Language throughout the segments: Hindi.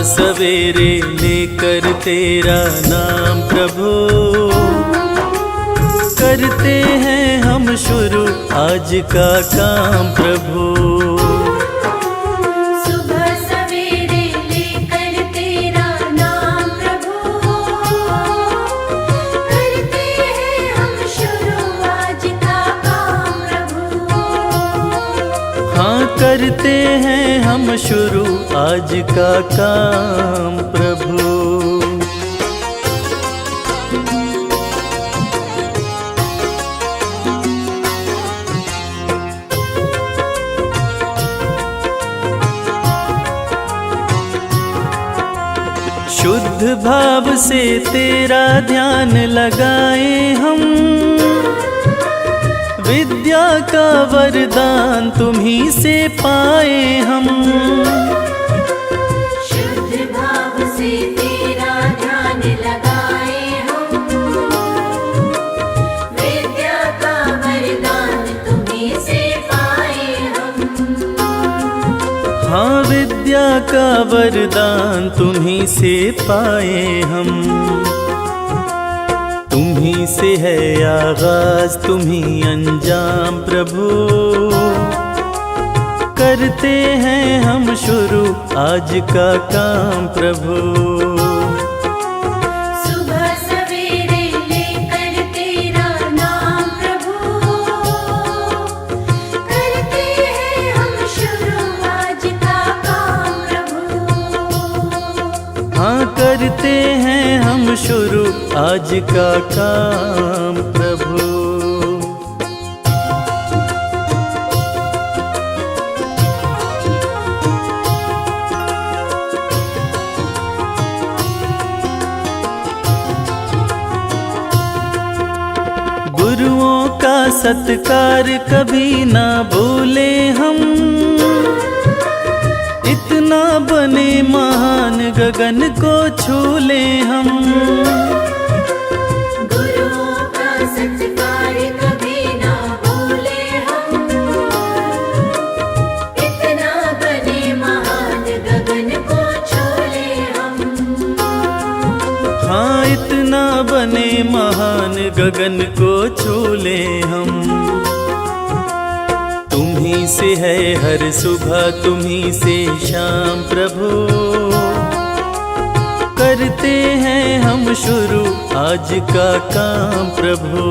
सवेरे लेकर तेरा नाम प्रभु, करते हैं हम शुरू आज का काम प्रभु। सुबह सवेरे लेकर तेरा नाम प्रभु, करते हैं हम शुरू आज का काम प्रभु। हाँ, करते हैं हम शुरू आज का काम प्रभु। शुद्ध भाव से तेरा ध्यान लगाए हम, विद्या का वरदान तुम्ही से पाए हम। शुद्ध भाव से तेरा ध्यान लगाए हम, विद्या का वरदान तुम्हीं से पाए हम। हाँ, विद्या का वरदान तुम्ही से पाए हम। तुम्ही से है आगाज तुम्ही अंजाम प्रभु, करते हैं हम शुरू आज का काम प्रभु। सुबह सवेरे लेकर तेरा नाम प्रभु, करते हैं हम शुरू आज का काम प्रभु। हाँ, करते हैं हम शुरू आज का काम प्रभु। गुरुओं का सत्कार कभी ना भूले हम, इतना बने महान गगन को छू ले हम। गुरुओं का सत्कार कभी ना भूले हम, इतना बने महान गगन को छू ले हम। हाँ, इतना बने महान गगन को छू ले हम। तुम्ही से है हर सुबह तुम्ही से शाम प्रभु, करते हैं हम शुरू आज का काम प्रभु।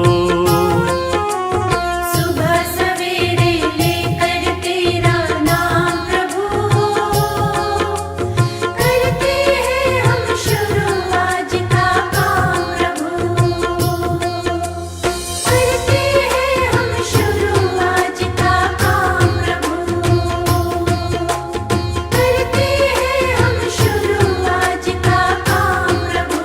सुबह सवेरे लेकर तेरा नाम प्रभु, करते हैं हम शुरू आज का काम प्रभु। करते हैं हम शुरू आज का काम प्रभु। करते हैं हम शुरू आज का काम प्रभु।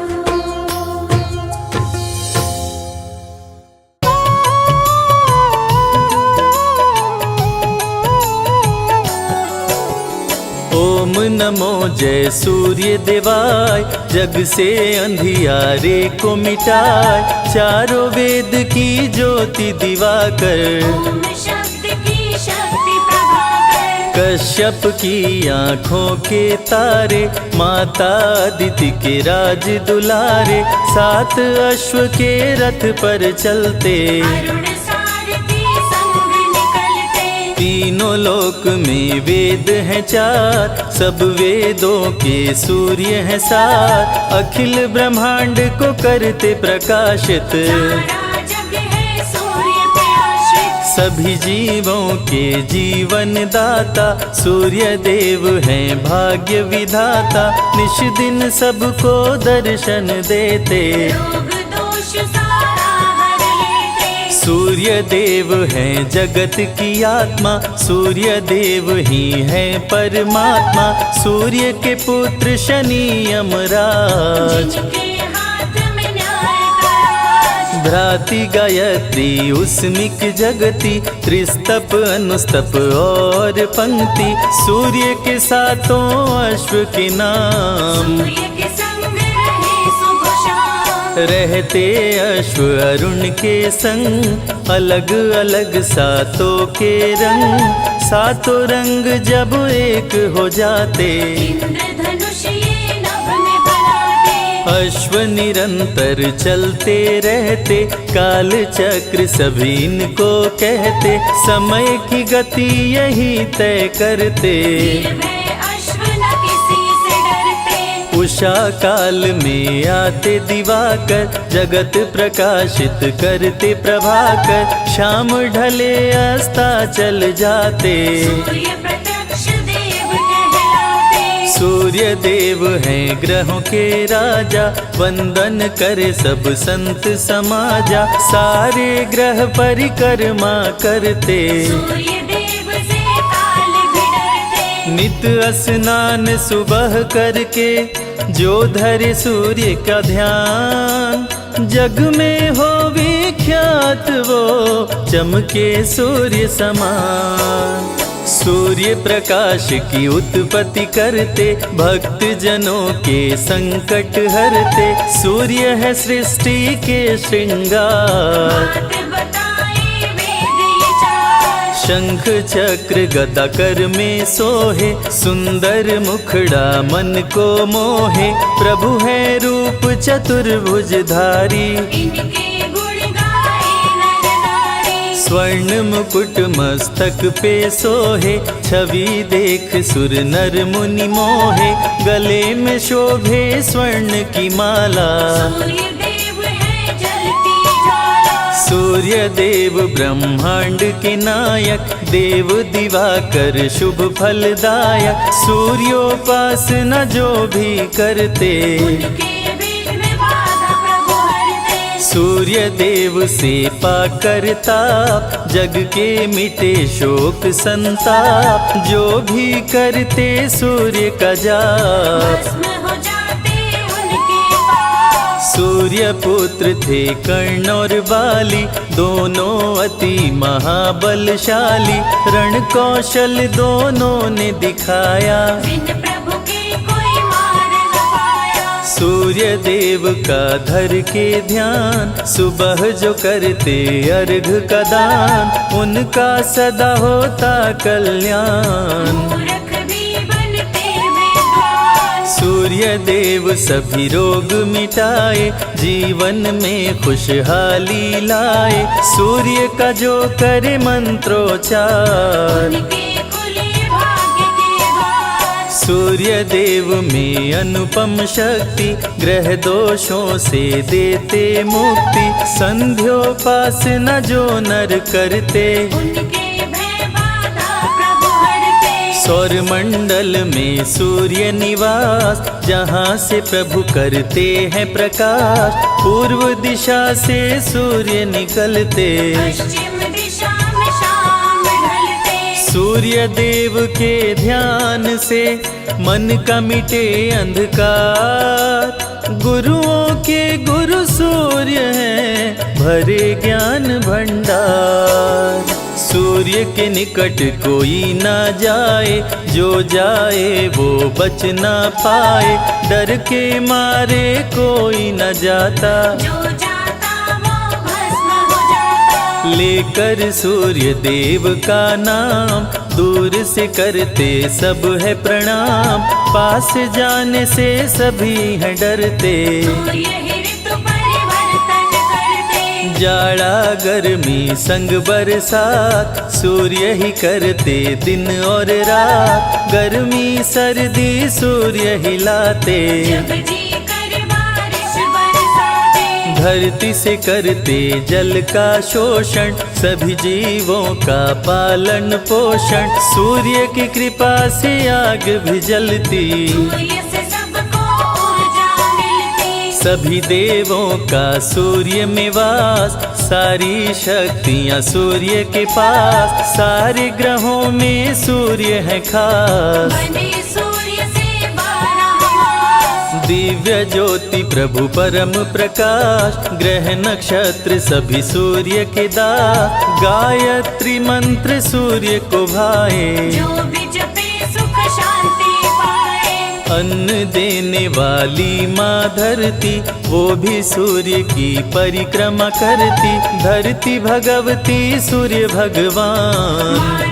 ओम नमो जय सूर्य देवाय, जग से अंधियारे को मिटाए, चारों वेद की ज्योति दिवाकर, ओम शब्द की शक्ति प्रभाकर, कश्यप की आँखों के तारे, माता अदिति के राज दुलारे, सात अश्व के रथ पर चलते, अरुण सारथी संग निकलते। तीनों लोक में वेद हैं चार, सब वेदों के सूर्य हैं सात, अखिल ब्रह्मांड को करते प्रकाशित, सारा जग है सूर्य पे आश्रित। सभी जीवों के जीवन दाता, सूर्य देव हैं भाग्य विधाता, निश दिन सबको दर्शन देते, रोग दोष सारा हर लेते। सूर्य देव हैं जगत की आत्मा, सूर्य देव ही हैं परमात्मा, सूर्य के पुत्र शनि यमराज, जिनके हाथ में न्याय का राज। भ्राति गायत्री उस्मिक जगति, त्रिस्तप अनुस्तप और पंक्ति, सूर्य के सातों अश्व के नाम, सूर्य के संग रहे सुबह शाम। रहते अश्व अरुण के संग, अलग अलग सातों के रंग, सातों रंग जब एक हो जाते, इंद्रधनुष ये अश्व निरंतर चलते रहते, काल चक्र सभी इनको कहते, समय की गति यही तय करते। उषा काल में आते दिवाकर, जगत प्रकाशित करते प्रभाकर, शाम ढले अस्ताचल जाते। सूर्य देव हैं ग्रहों के राजा, वंदन करे सब संत समाजा, सारे ग्रह परिक्रमा करते। नित स्नान सुबह करके, जो धरे सूर्य का ध्यान, जग में हो विख्यात वो, चमके सूर्य समान। सूर्य प्रकाश की उत्पत्ति करते, भक्त जनों के संकट हरते, सूर्य है सृष्टि के श्रृंगार। शंख चक्र गदा कर में सोहे, सुंदर मुखड़ा मन को मोहे, प्रभु है रूप चतुर्भुजधारी। स्वर्ण मुकुट मस्तक पे सोहे, छवि देख सुर नर मुनि मोहे, गले में शोभे स्वर्ण की माला। सूर्य देव ब्रह्मांड के नायक, देव दिवाकर शुभ फलदायक, सूर्योपासना जो भी करते, सूर्य देव से पाकर ताप, जग के मिटे शोक संताप, जो भी करते सूर्य का जाप। सूर्य पुत्र थे कर्ण और बाली, दोनों अति महाबलशाली, रण कौशल दोनों ने दिखाया। सूर्य देव का धर के ध्यान, सुबह जो करते अर्घ का दान, उनका सदा होता कल्याण। सूर्य देव सभी रोग मिटाए, जीवन में खुशहाली लाए, सूर्य का जो करे मंत्रोच्चार। सूर्य देव में अनुपम शक्ति, ग्रह दोषों से देते मुक्ति, संध्योपासना जो नर करते, सौर मंडल में सूर्य निवास, जहाँ से प्रभु करते हैं प्रकाश, पूर्व दिशा से सूर्य निकलते, सूर्य देव के ध्यान से मन का मिटे अंधकार, गुरुओं के गुरु सूर्य हैं भरे ज्ञान भंडार। सूर्य के निकट कोई ना जाए, जो जाए वो बच ना पाए, डर के मारे कोई न जाता, लेकर सूर्य देव का नाम, दूर से करते सब है प्रणाम, पास जाने से सभी हैं डरते। जाड़ा गर्मी संग बरसात, सूर्य ही करते दिन और रात, गर्मी सर्दी सूर्य हिलाते, धरती से करते जल का शोषण, सभी जीवों का पालन पोषण, सूर्य की कृपा से आग भी जलती, सभी देवों का सूर्य में वास, सारी शक्तियाँ सूर्य के पास, सारे ग्रहों में सूर्य है खास। दिव्य ज्योति प्रभु परम प्रकाश, ग्रह नक्षत्र सभी सूर्य के दास, गायत्री मंत्र सूर्य को भाए, जो भी जपे सुख शांति पाए। अन्न देने वाली माँ धरती, वो भी सूर्य की परिक्रमा करती, धरती भगवती सूर्य भगवान,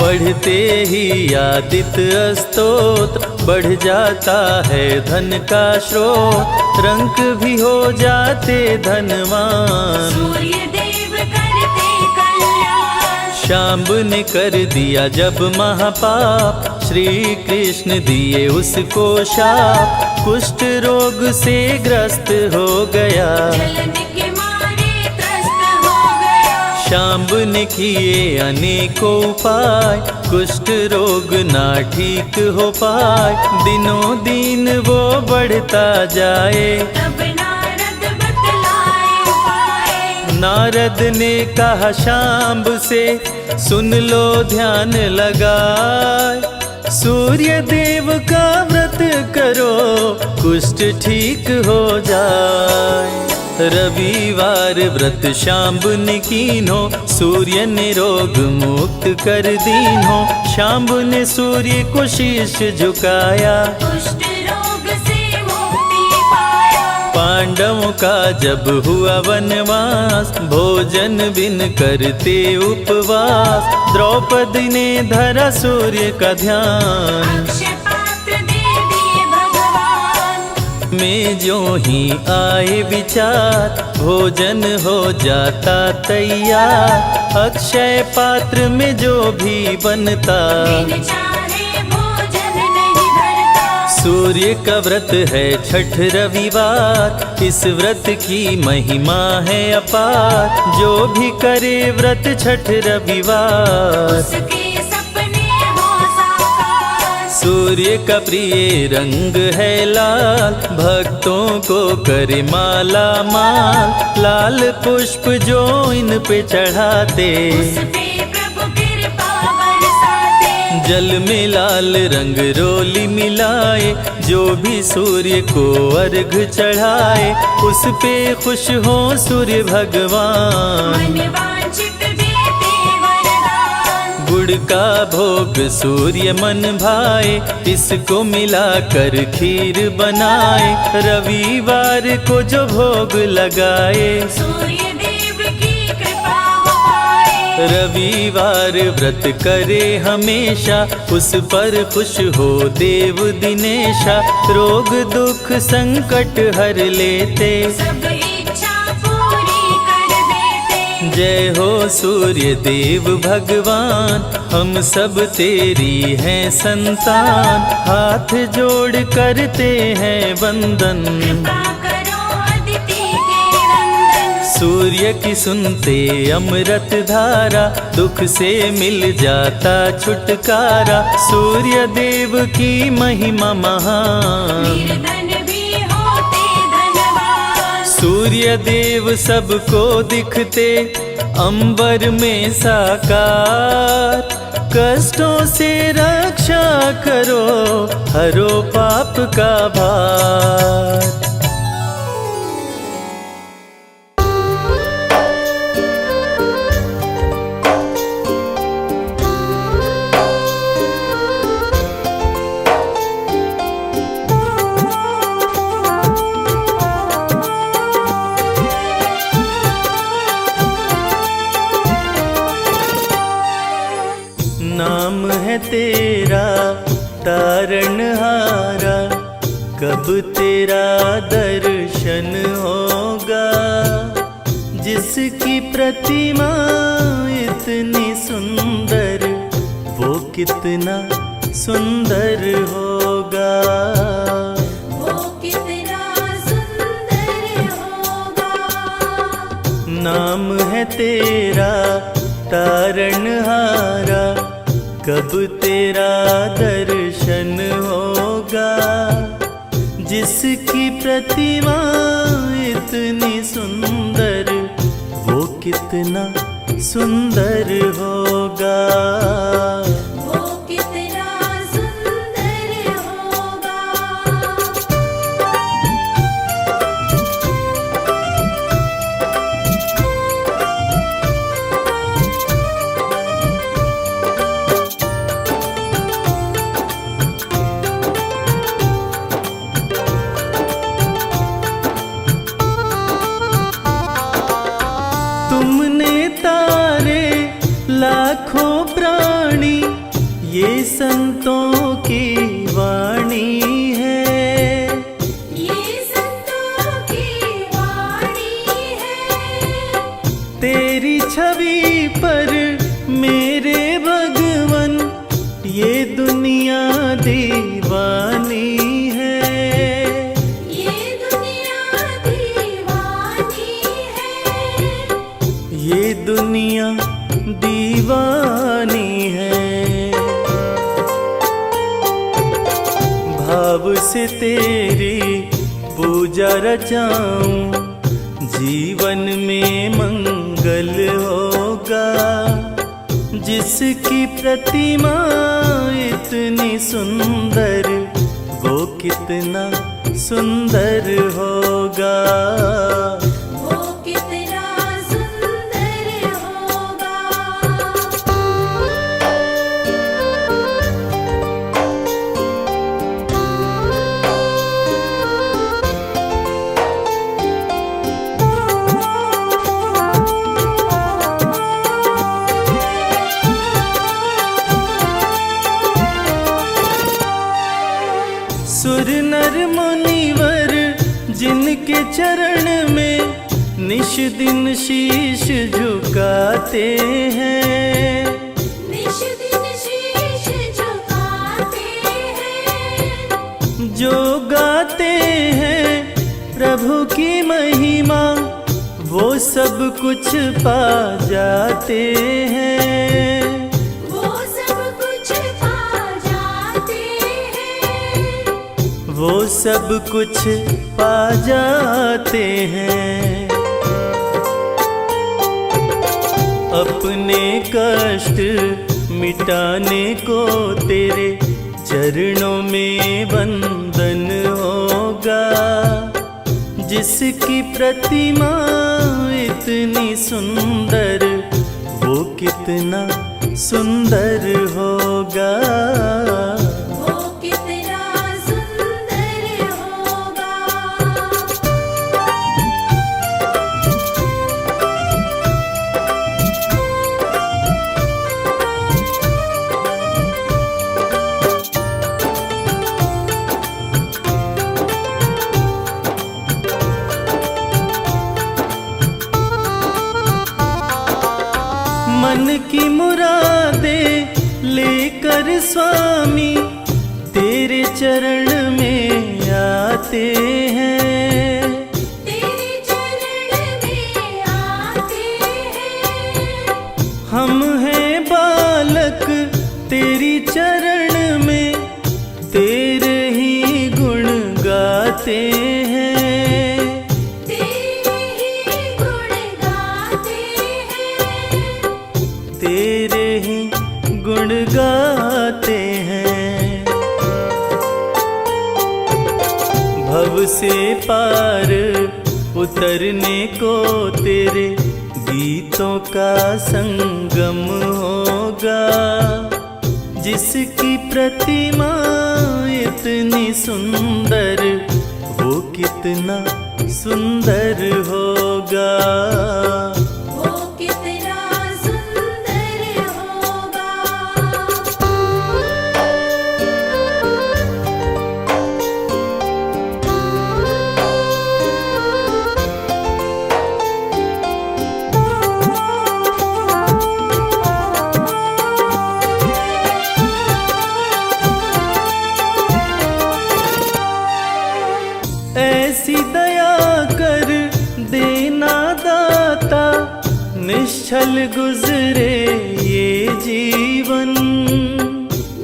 पढ़ते ही आदित्य स्तोत्र, बढ़ जाता है धन का स्रोत, रंक भी हो जाते धनवान। सूर्य देव करते कल्याण, शांब ने कर दिया जब महापाप, श्री कृष्ण दिए उसको शाप, कुष्ठ रोग से ग्रस्त हो गया। जलन के मारे त्रस्त हो गया। शांब ने किए अनेकों उपाय, कुष्ठ रोग ना ठीक हो पाए, दिनों दिन वो बढ़ता जाए। तब नारद बतलाए उपाय, नारद ने कहा शांब से, सुन लो ध्यान लगाए, सूर्य देव का व्रत करो, कुष्ठ ठीक हो जाए। रविवार व्रत शांब ने कीन्हो, सूर्य ने रोग मुक्त कर दीन्हो। शांब ने सूर्य को शीश झुकाया, कुष्ठ रोग से मुक्ति पाया। पांडवों का जब हुआ वनवास, भोजन बिन करते उपवास, द्रौपदी ने धरा सूर्य का ध्यान। अक्षय पात्र दे दिए भगवान, में जो ही आए विचार, भोजन हो जाता तैयार। अक्षय पात्र में जो भी बनता, बिन चाहे भोजन नहीं धरता। सूर्य का व्रत है छठ रविवार, इस व्रत की महिमा है अपार। जो भी करे व्रत छठ रविवार, उसके सपने हो साकार। सूर्य का प्रिय रंग है लाल, भक्तों को करे माला माल। लाल पुष्प जो इन पे चढ़ाते, उस पे प्रभु कृपा बरसाते। जल में लाल रंग रोली मिलाए, जो भी सूर्य को अर्घ चढ़ाए, उस पे खुश हो सूर्य भगवान। मन वांछित देते वरदान, गुड़ का भोग सूर्य मन भाए, इसको मिलाकर खीर बनाए। रविवार को जो भोग लगाए, सूर्य देव की कृपा हो पाए। रविवार व्रत करे हमेशा, उस पर खुश हो देव दिनेशा। रोग दुख संकट हर लेते, सब इच्छा पूरी कर देते। जय हो सूर्य देव भगवान, हम सब तेरी हैं संतान। हाथ जोड़ करते हैं वंदन, कृपा करो अदिति के नंदन। सूर्य की सुनते अमृत धारा, दुख से मिल जाता छुटकारा। सूर्य देव की महिमा महान, निर्धन भी होते धनवान। सूर्य देव सबको दिखते अंबर में साकार। कष्टों से रक्षा करो, हरो पाप का भार। नाम है तेरा तारणहारा, कब तेरा दर्शन होगा। जिसकी प्रतिमा इतनी सुंदर, वो कितना सुंदर होगा। वो कितना सुंदर होगा। नाम है तेरा तारणहारा, कब तेरा दर्शन होगा। जिसकी प्रतिमा इतनी सुंदर, वो कितना सुंदर होगा। वो कितना सुंदर होगा। तुमने तारे लाखों प्राणी पर मेरे भगवन ये दुनिया दीवानी है। ये दुनिया दीवानी है। ये दुनिया दीवानी है। भाव से तेरी पूजा रचाऊं, जीवन में मंगल होगा। जिसकी प्रतिमा इतनी सुंदर, वो कितना सुंदर होगा। वो कितना सुंदर होगा। सुर नर मुनिवर जिनके चरण में निश दिन शीश झुकाते हैं। निश दिन शीश झुकाते हैं। जो गाते हैं प्रभु की महिमा, वो सब कुछ पा जाते हैं। वो सब कुछ पा जाते हैं। वो सब कुछ पा जाते हैं। अपने कष्ट मिटाने को तेरे चरणों में वंदन होगा। जिसकी प्रतिमा इतनी सुंदर, वो कितना सुंदर होगा। वो कितना सुंदर होगा। मन की मुरादे लेकर स्वामी तेरे चरण में आते हैं। तेरे चरण में आते हैं। हम हैं बालक तेरी चरण में, तेरे ही गुण गाते हैं। तेरे ही गुण गाते हैं। तेरे ही गुण गाते हैं। भव से पार उतरने को तेरे गीतों का संगम होगा। जिसकी प्रतिमा इतनी सुंदर, वो कितना सुंदर होगा। वो कितना सुंदर होगा। ऐसी दया कर देना दाता, निश्चल गुजरे ये जीवन।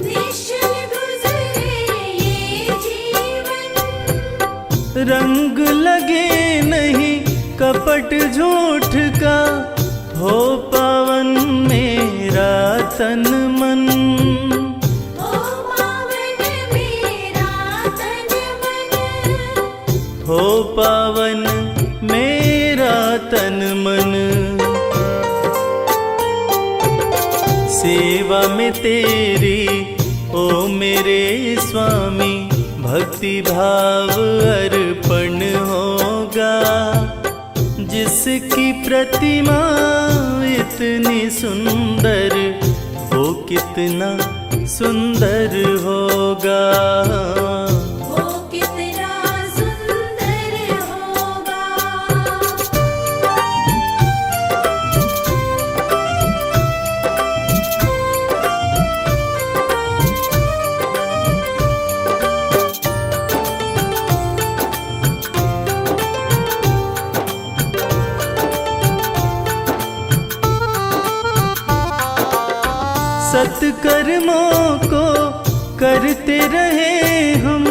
निश्चल गुजरे ये जीवन। रंग लगे नहीं कपट झूठ का, हो पावन मेरा तन मन। ओ पावन मेरा तन मन। हो पावन मेरा तन मन। सेवा में तेरी ओ मेरे स्वामी, भक्ति भाव अर्पण होगा। जिसकी प्रतिमा इतनी सुंदर, वो कितना सुंदर होगा। वो कितना सुंदर होगा। सत्कर्मों को करते रहे हम,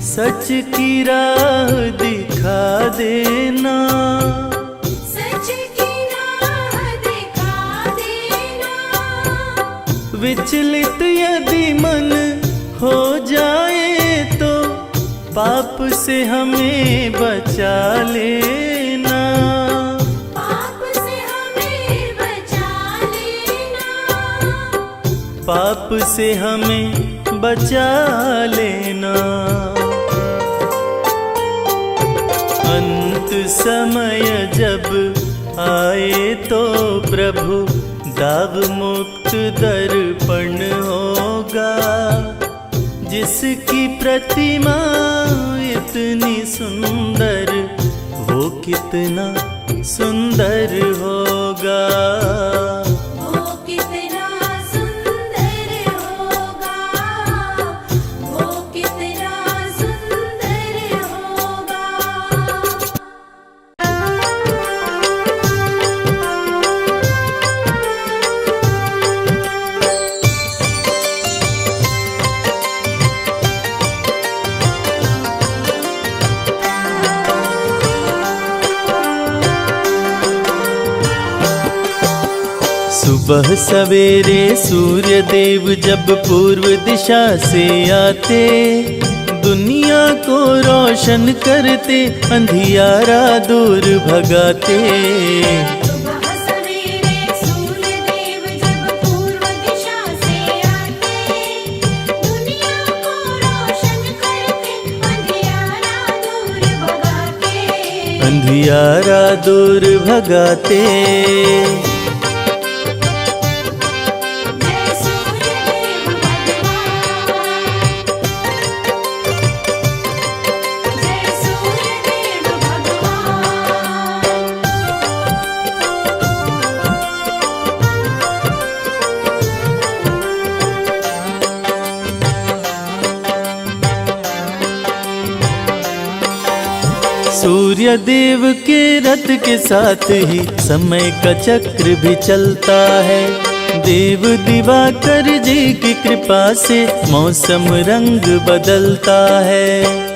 सच की राह दिखा देना। सच की राह दिखा देना। विचलित यदि मन हो जाए तो पाप से हमें बचा लेना। पाप से हमें बचा लेना। पाप से हमें बचा लेना। अंत समय जब आए तो प्रभु दाव मुक्त दर्पण होगा। जिसकी प्रतिमा इतनी सुंदर, वो कितना सुंदर होगा। वो कितना सुंदर होगा। वो कितना सुंदर होगा। सुबह सवेरे सूर्य देव जब पूर्व दिशा से आते, दुनिया को रोशन करते, अंधियारा दूर भगाते। सुबह सवेरे सूर्य देव जब पूर्व दिशा से आते, दुनिया को रोशन करते, अंधियारा दूर भगाते। अंधियारा दूर भगाते। जय सूर्यदेव भगवान। जय सूर्यदेव भगवान। सूर्य देव के रथ के साथ ही समय का चक्र भी चलता है। देव दिवाकर जी की कृपा से मौसम रंग बदलता है।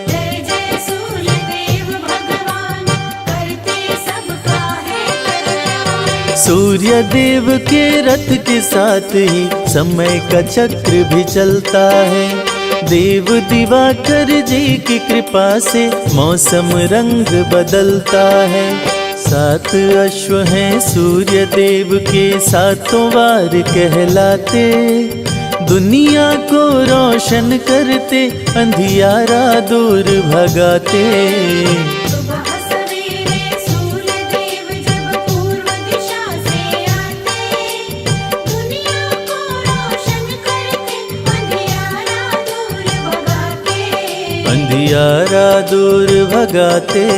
जय जय सूर्यदेव भगवान, करते सबका है कल्याण। सूर्य देव के रथ के साथ ही समय का चक्र भी चलता है। देव दिवाकर जी की कृपा से मौसम रंग बदलता है। 7 अश्व हैं सूर्य देव के, सातों वार कहलाते, दुनिया को रोशन करते, अंधियारा दूर भगाते। सुबह सवेरे सूर्यदेव जब पूर्व दिशा से आते, दुनिया को रोशन करते, अंधियारा दूर भगाते। अंधियारा दूर भगाते।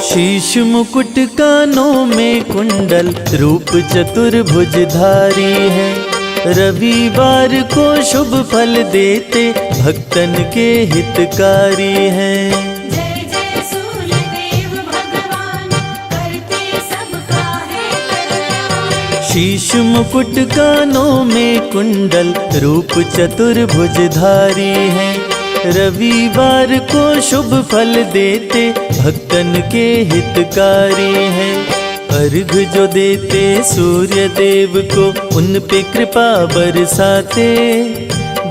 शीश मुकुट कानों में कुंडल, रूप चतुर्भुजधारी है। रविवार को शुभ फल देते, भक्तन के हितकारी हैं। जय जय सूर्यदेव भगवान, करते सबका है कल्याण। शीश मुकुट कानों में कुंडल, रूप चतुर्भुजधारी है। रविवार को शुभ फल देते, भक्तन के हितकारी हैं। अर्घ जो देते सूर्य देव को, उन पे कृपा बरसाते,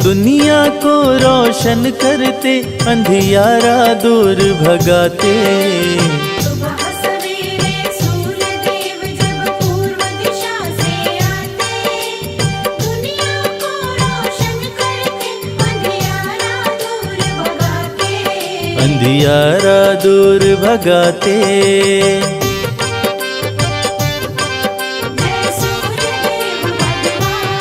दुनिया को रोशन करते, अंधियारा दूर भगाते। सुबह सवेरे सूर्यदेव जब पूर्व दिशा से आते, दुनिया को रोशन करते, अंधियारा दूर भगाते। अंधियारा दूर भगाते। जय सूर्यदेव भगवान।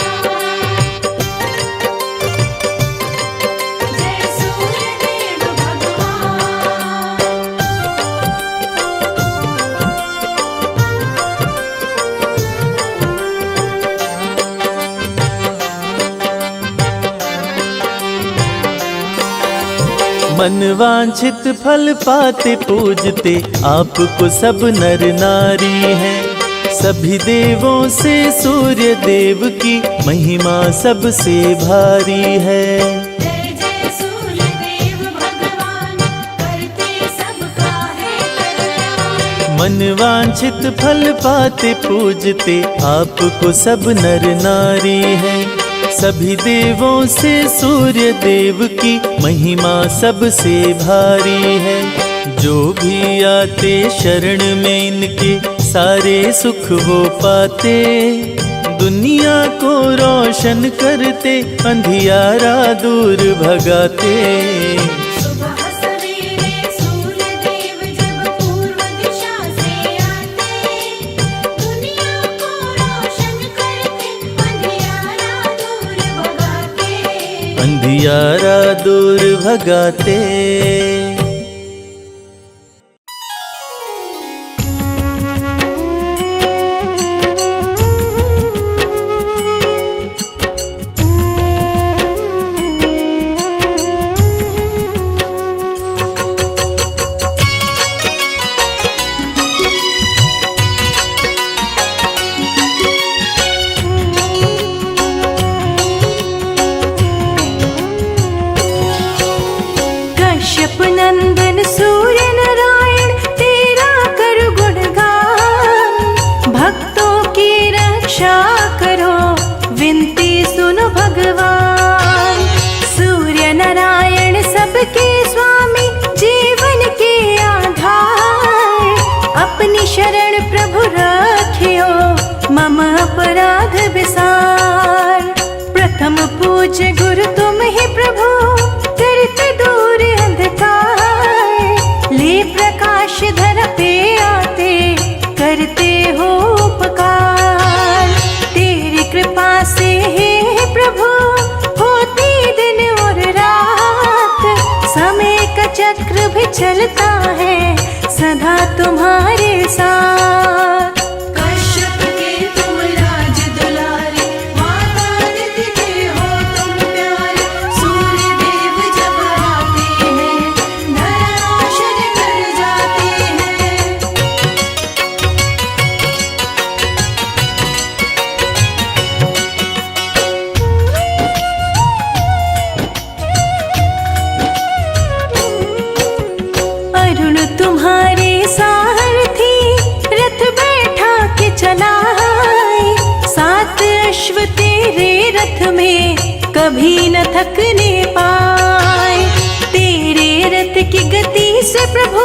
जय सूर्यदेव भगवान। मन वांछित फल पाते पूजते आपको सब नर नारी हैं। सभी देवों से सूर्य देव की महिमा सबसे भारी है। जय जय सूर्य देव भगवान, करते सबका है कल्याण। मन वांछित फल पाते पूजते आपको सब नर नारी हैं। सभी देवों से सूर्य देव की महिमा सबसे भारी है। जो भी आते शरण में इनके सारे सुख वो पाते। दुनिया को रोशन करते अंधियारा दूर भगाते। सुबह सवेरे सूर्य देव जब पूर्व दिशा से आते, दुनिया को रोशन करते, अंधियारा दूर भगाते। अंधियारा दूर भगाते। कश्यप नंदन सूर्य नारायण तेरा कर गुणगान। भक्तों की रक्षा करो विनती सुनो भगवान। सूर्य नारायण सबके स्वामी जीवन के आधार। अपनी शरण प्रभु रखियो मम अपराध विसार। प्रथम पूज्य गुरु तुम ही प्रभु, करते दूर अंधकार। ले प्रकाश धर पे आते, करते हो उपकार। तेरी कृपा से हे प्रभु होती दिन और रात। समय का चक्र भी चलता है सदा तुम्हारे साथ। कश्यप के तुम राज दुलारे, माता आदित्य के हो तुम प्यारे। सूर्य देव जब आते हैं, धरा रोशन कर जाते हैं। अरुण तुम्हारे सारथी, रथ बैठा के चलाए। सात अश्व तेरे रथ में कभी न थकने पाए। तेरे रथ की गति से प्रभु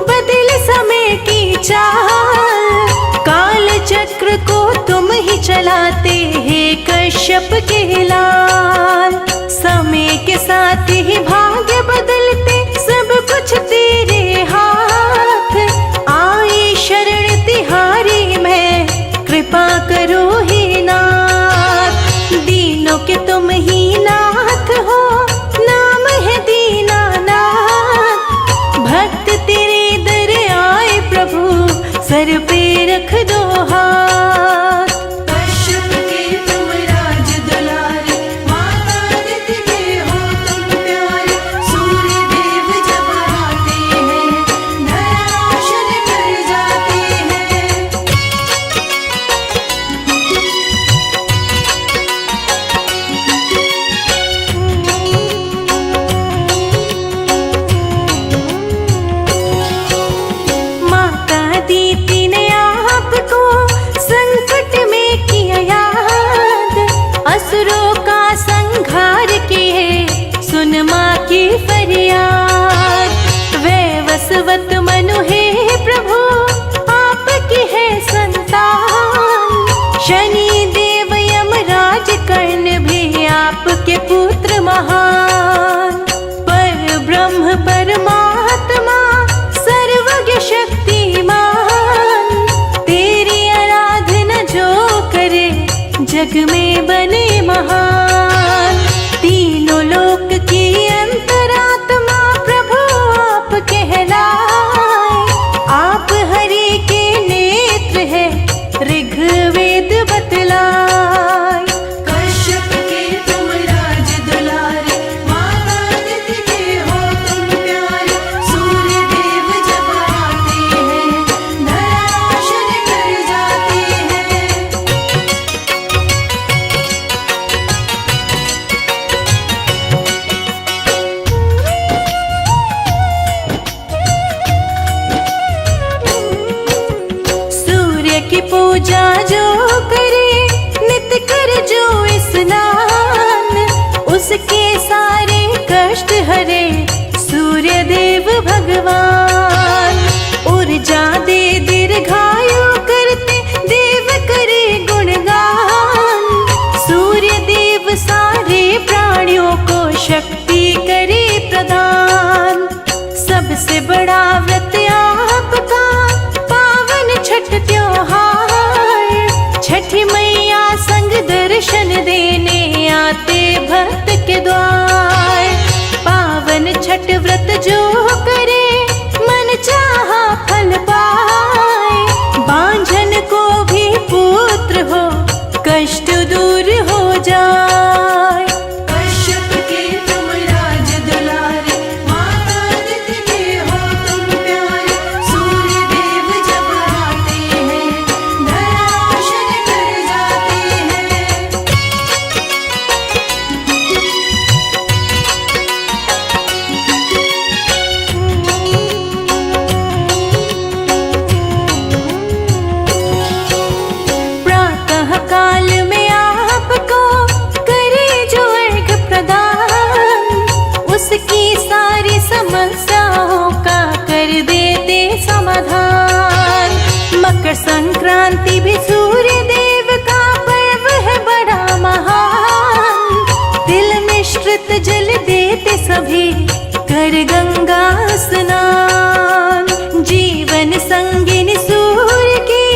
बदल समय की चाल। काल चक्र को तुम ही चलाते हैं कश्यप के लाल। समय के साथ ही भाग्य बदलते, सब कुछ तेरे हाथ। आए शरण तिहारी मैं, कृपा करो हे नाथ। दीनों के तुम ही नाथ हो, नाम है दीनानाथ। भक्त तेरे दर आए प्रभु, सर पे रख दो हाथ। कश्यप के तुम राज दुलारे, माता आदित्य के हो तुम प्यारे। सूर्य देव जब आते हैं, धरा रोशन कर जाते हैं। माता दीति ने आपको संकट में किया याद। असुरों का संहार किए सुन माँ की फरियाद। वैवस्वत मनु है प्रभु आपकी है संतान। शनि देव यमराज कर्ण भी आपके पुत्र महान। पर ब्रह्म परमात्मा सर्वज्ञ शक्तिमान। तेरी आराधना जो करे जग में बने महान। तीनों लोक की अंतरात्मा शक्ति करे प्रदान। सबसे बड़ा व्रत आपका पावन छठ त्योहार। छठी मैया संग दर्शन देने आते भक्त के द्वार। पावन छठ व्रत जो करे मन चाहा फल पाए। बांझन को भी पुत्र हो कष्ट दूर हो जाए। कश्यप के तुम राज दुलारे, माता आदित्य के हो तुम प्यारे। सूर्य देव जब आते हैं, धरा रोशन कर जाते हैं। प्रातः काल में आपको करे जो अर्घ प्रदान। उसकी सारी समस्याओं का कर देते समाधान। मकर संक्रांति भी सूर्य देव का पर्व है बड़ा महान। तिल मिश्रित जल देते सभी कर गंगा स्नान। जीवन संगिनी सूर्य की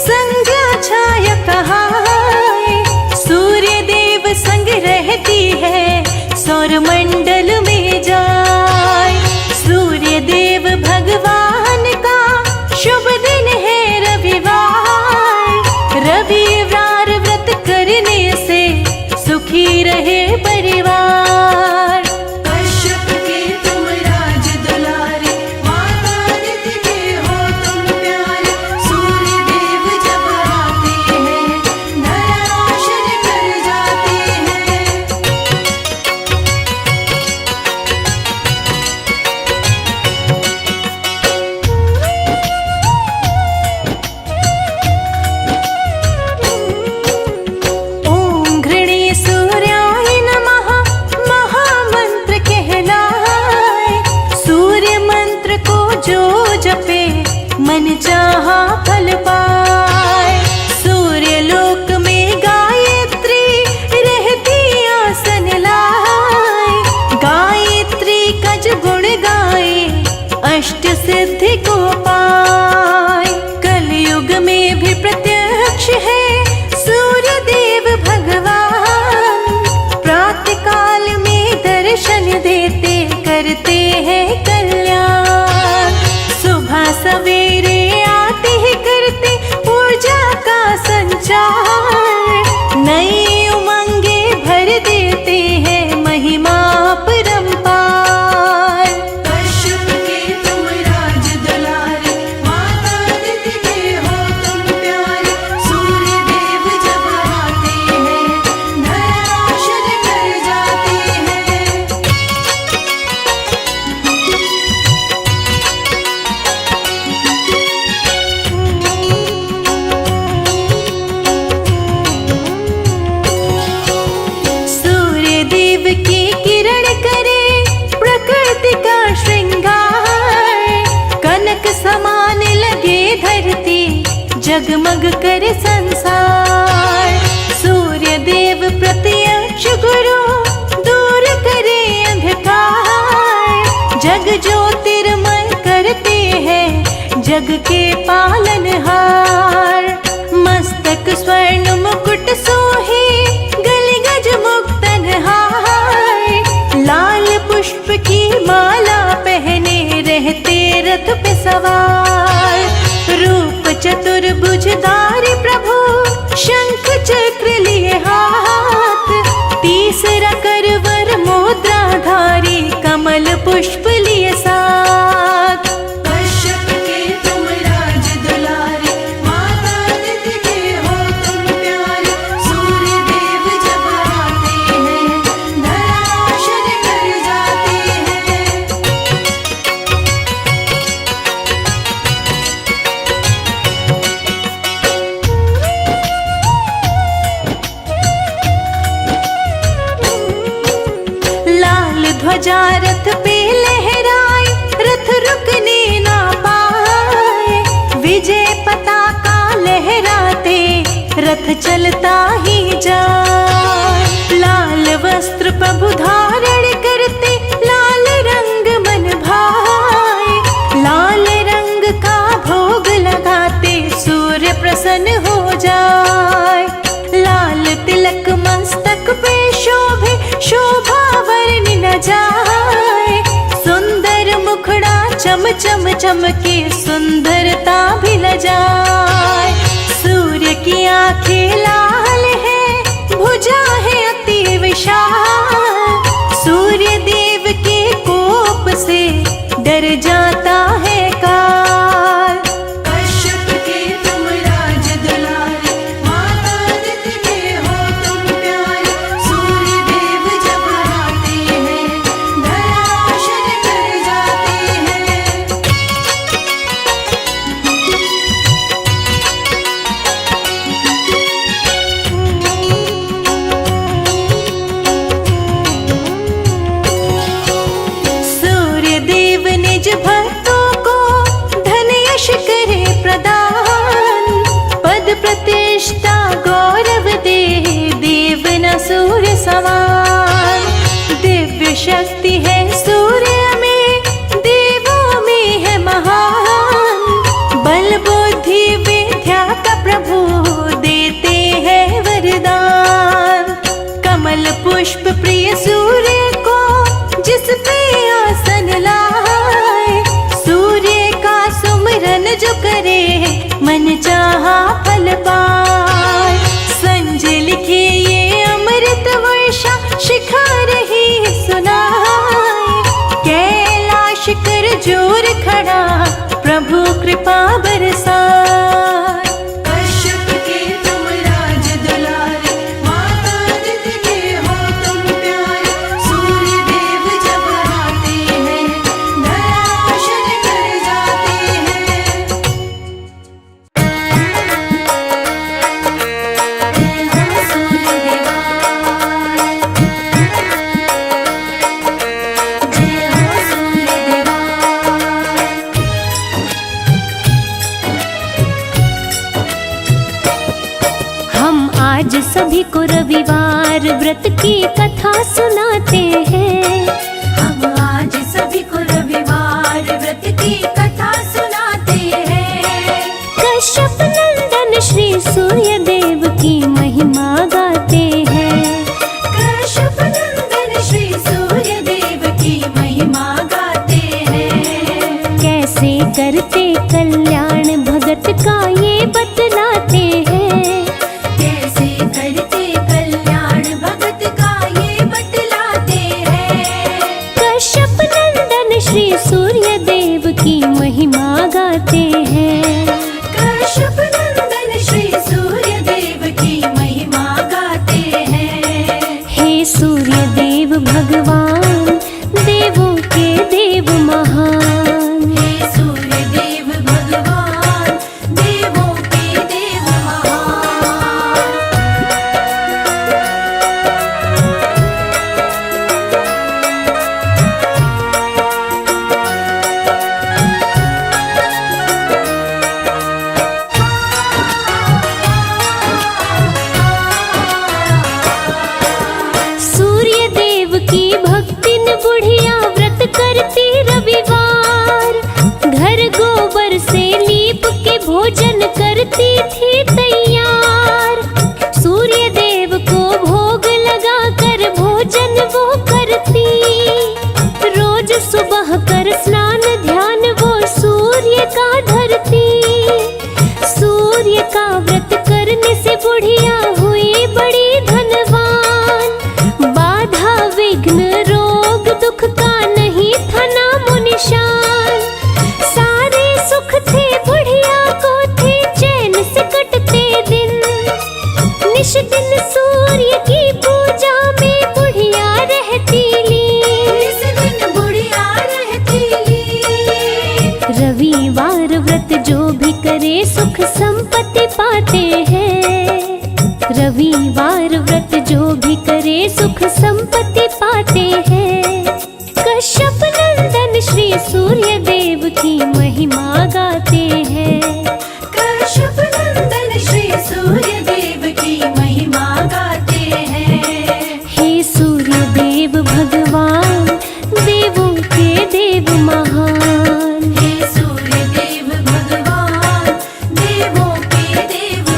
संज्ञा छाया कहाए। सूर्य देव संग रहती है सौर मंडल में जाए। सूर्य देव भगवान का शुभ दिन है रविवार। रविवार व्रत करने से सुखी रहे परिवार। कश्यप के तुम राज दुलारे, माता आदित्य के हो तुम प्यारे। सूर्य देव जब आते हैं, धरा रोशन कर जाते हैं। ओम घृणी सूर्याय नमः महामंत्र कहलाए। सूर्य मंत्र को जो जपे मन चाहा फल पाए। सूर्य लोक में गायत्री रहती आसन लाए। गायत्री का जो गुण गाए अष्ट सिद्धि को पाए। कलयुग में भी प्रत्यक्ष है सूर्य देव भगवान। प्रातः काल में दर्शन देते करते हैं कल्याण। सुबह सवेरे आते ही करते ऊर्जा का संचार। नई उमंगे भर देते हैं महिमा परंपार। कश्यप के तुम राज दुलारे, माता आदित्य के हो तुम प्यारे। सूर्य देव जब आते हैं, धरा रोशन कर जाते हैं। सूर्य देव की किरण करे प्रकृति का श्रृंगार। कनक समान लगे धरती जगमग करे संसार। सूर्य देव प्रत्यक्ष गुरु दूर करे अंधकार। जग ज्योतिर्मय करते हैं जग के पालनहार। मस्तक स्वर्ण मुकुट सोहे गले गज मुक्तन हार। लाल पुष्प की माला पहने रहते रथ पे सवार। रूप चतुर्भुजधारी प्रभु शंख चक्र लिए हाथ। तीसरा करवर मुद्राधारी कमल पुष्प लिए साथ। कश्यप के तुम राज दुलारे, माता आदित्य के हो तुम प्यारे। सूर्य देव जब आते हैं, धरा रोशन कर जाते हैं। ध्वजा रथ पे लहराए, रथ रुकने ना पाए। विजय पताका लहराते रथ चलता ही जाए। लाल वस्त्र प्रभु धारण प्रसन्न हो जाए। लाल तिलक मस्तक पे शोभे, शोभा वर्णि न जाए। सुंदर मुखड़ा चम चम चमके, सुंदरता भी ल जाए। सूर्य की आंखें लाल है, भुजा है अति विशाल। सूर्य देव के कोप से डर जाता है काल। कश्यप के तुम राज दुलारे, माता आदित्य के हो तुम प्यारे। सूर्य देव जब आते हैं, धराशायी कर जाते हैं। सूर्य देव निज भक्तों को धन यश करे प्रदान। पद प्रतिष्ठा गौरव दे, देव न सूर्य समान। दिव्य शक्ति है सूर्य में, देवों में है महान। बल बुद्धि विद्या का प्रभु देते हैं वरदान। कमल पुष्प प्रिय सूर्य को जिस पे आसन लाए। सूर्य का सुमिरन जो करे, मन चाहा फल पाए। संजय लिखे ये अमृत वर्षा, शिखा रही सुनाए। कैलाश कर जोर खड़ा, प्रभु कृपा बरसाए। कश्यप के तुम राज दुलारे, माता आदित्य के हो तुम प्यारे। सूर्य देव जब आते हैं, धराशायी कर जाते हैं। जय हो सूर्य देवा, जय हो सूर्य देवा। हम आज सभी को रविवार व्रत की कथा सुनाते हैं। हम आज सभी को रविवार व्रत की कथा सुनाते हैं। कश्यप नंदन श्री सूर्य देव की महिमा गाते हैं। कश्यप नंदन श्री सूर्य देव की महिमा गाते हैं। कैसे करते कल्याण भगत का ये बतलाते हैं। कैसे करते कल्याण भगत का ये बतलाते हैं। कश्यप नंदन श्री सूर्य देव की महिमा गाते हैं। कश्यप नंदन श्री सूर्य देव की महिमा गाते हैं। हे सूर्य देव भगवान, देवों के देव महान। हे सूर्य देव भगवान, देवों के देव महान। सूर्य देव की भक्तिन बुढ़िया व्रत करती रविवार। घर गोबर से लीप के भोजन करती थी तैयार। सूर्य देव को भोग लगा कर भोजन वो करती। रोज सुबह कर स्नान ध्यान वो सूर्य का धरती। सूर्य का व्रत करने से बुढ़िया हुई बड़ी धनवान। बाधा विघ्न रोग दुख का नहीं था नामो निशान। सारे सुख थे बुढ़िया को, थे चैन से कटते दिन। निश दिन सूर्य की पूजा में बुढ़िया रहती लीन। इस दिन बुढ़िया रहती लीन। रविवार व्रत जो भी करे सुख संपत्ति पाते हैं। रविवार व्रत जो भी करे सुख संपत्ति पाते हैं। कश्यप नंदन श्री सूर्य देव की महिमा गाते हैं। कश्यप नंदन श्री सूर्य देव की महिमा गाते हैं। हे सूर्य देव भगवान, देवों के देव महान। हे सूर्य देव भगवान, देवों के देव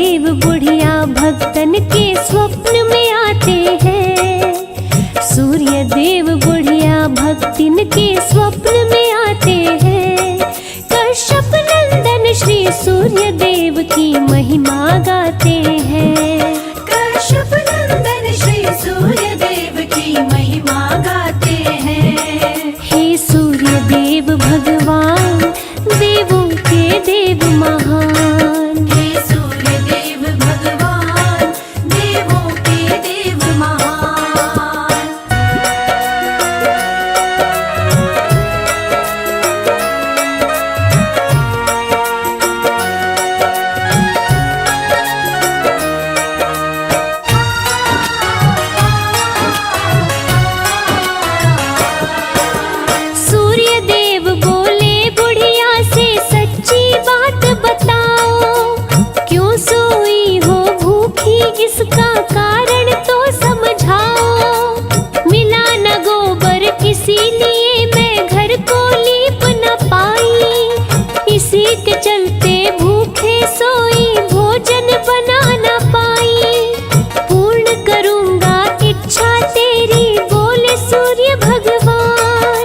देव बुढ़िया भक्तन के स्वप्न में आते हैं। सूर्य देव बुढ़िया भक्तिन के स्वप्न में आते हैं। कश्यप नंदन श्री सूर्य देव की महिमा गाते हैं। कश्यप नंदन श्री सूर्य देव की महिमा गाते हैं। हे सूर्य देव भगवान देवों के देव महान। हे सूर्य देव भगवान देवों के देव महान। सूर्य देव बोले बुढ़िया से सच्ची बात बताओ, क्यों सोई हो भूखी इसका कारण तो समझाओ। मिला न गोबर इसीलिए मैं घर को लीप न पाई, इसी के चलते भूखे सोई भोजन बना न पाई। पूर्ण करूंगा इच्छा तेरी बोले सूर्य भगवान।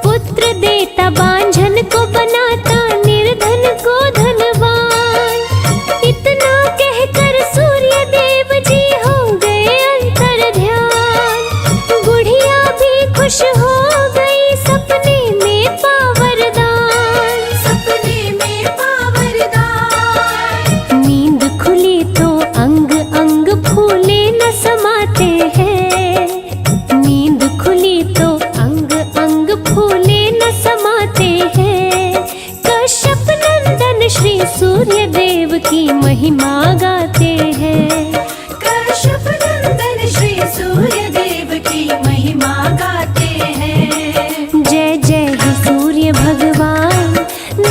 पुत्र देता बांझन को बनाता निर्धन को धनवान। इतना कहकर सूर्य देव जी हो गए अंतर ध्यान। बुढ़िया भी खुश हो गई सपने में पावरदान। सपने में पावरदान। नींद खुली तो अंग अंग फूले न समाते हैं। नींद खुली तो अंग अंग फूले न समाते हैं। कश्यप नंदन श्री सूर्य देव की महिमा गाते हैं। कश्यप नंदन श्री सूर्य देव की महिमा गाते हैं। जय जय हे सूर्य भगवान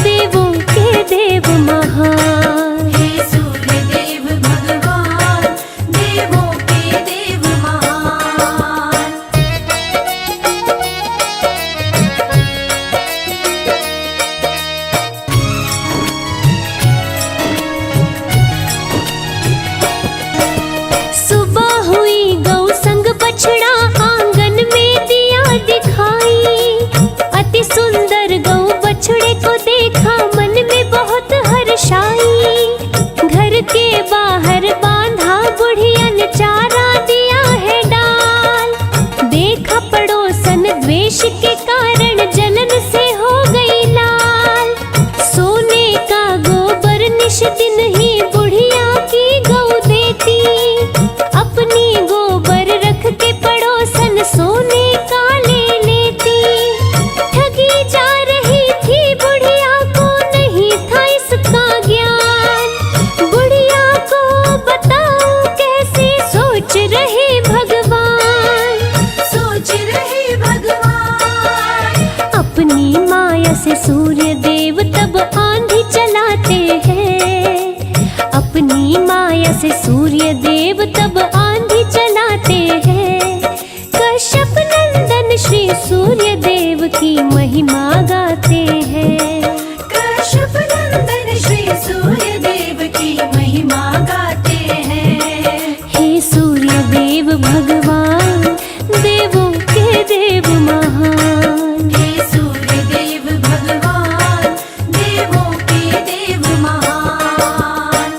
देवों के देव महान। हे सूर्य देव भगवान देवों के देव महान। सुबह हुई गौ संग बछड़ा आंगन में दिया दिखाई। अति सुंदर गौ बछड़े को देखा मन में बहुत हर्षाई। घर के बाहर बांधा बुढ़िया ने चारा दिया है डाल। देखा पड़ोसन द्वेष के कारण जलन से हो गई लाल। सोने का गोबर निश दिन ही बुढ़िया की गौ देती। अपनी गोबर रख के पड़ोसन सोने का ले लेती। ठगी जा रही थी बुढ़िया को नहीं था इसका ज्ञान। बुढ़िया को बताओ कैसे सोच रहे भगवान। सोच रहे भगवान। अपनी माया से सूर्य देव तब आंधी चलाते हैं। अपनी माया से सूर्य देव तब आंधी चलाते हैं। कश्यप नंदन श्री सूर्य देव की महिमा गाते हैं। कश्यप नंदन श्री सूर्य देव की महिमा गाते हैं। हे सूर्य देव भगवान देवों के देव महान। हे सूर्य देव भगवान देवों के देव महान।